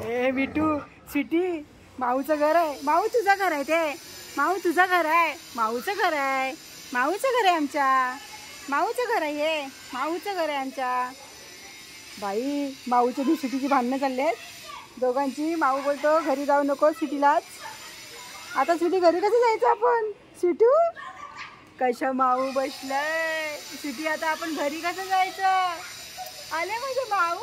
ए बिटू सिटी माऊचं घर आहे. माऊ तुझं घर आहे ते. माऊ तुझं घर आहे. माऊचं घर आहे. माऊचं घर आहे आमच्या. माऊचं घर आहे हे. माऊचं घर आहे आमच्या. बाई माऊच्या दी सिटीची भांडणं चालली आहेत दोघांची. माऊ बोलतो घरी जाऊ नको सिटीलाच. आता सिटी घरी कसं जायचं आपण. सिटू कशा माऊ बसलाय. सिटी आता आपण घरी कसं जायचं. आले म्हणजे माऊ.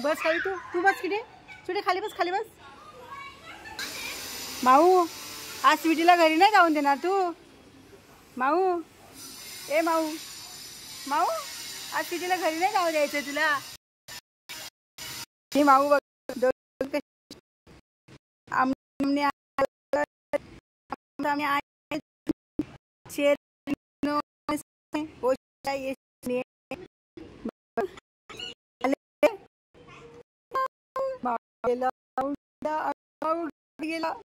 बस खाली तू बस किती सुटी खाली बस खाली बस. माऊ आज स्वीटीला घरी नाही जाऊन देणार तू. माऊ ए माऊ माऊ आज स्वीटीला घरी नाही जाऊ द्यायचं तुला. ही माऊ बघ गेला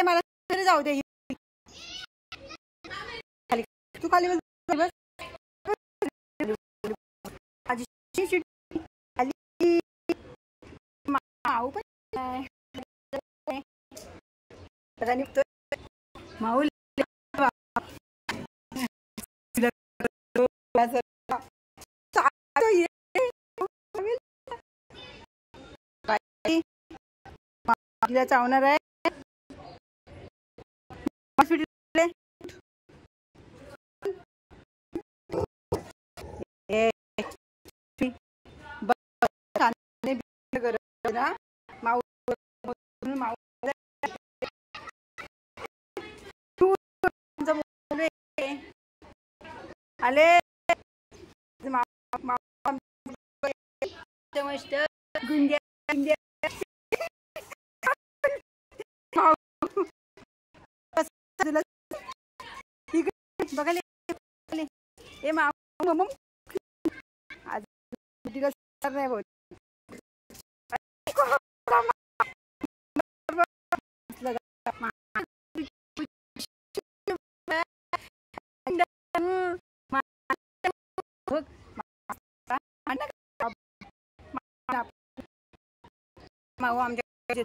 मला तरी जाऊ दे. तू खाली बस. माऊ माऊ चावणार आहे. आले मस्त गुंड्या गुंड्या बघाले ए माऊ आज नाही बोल. माऊ आमच्या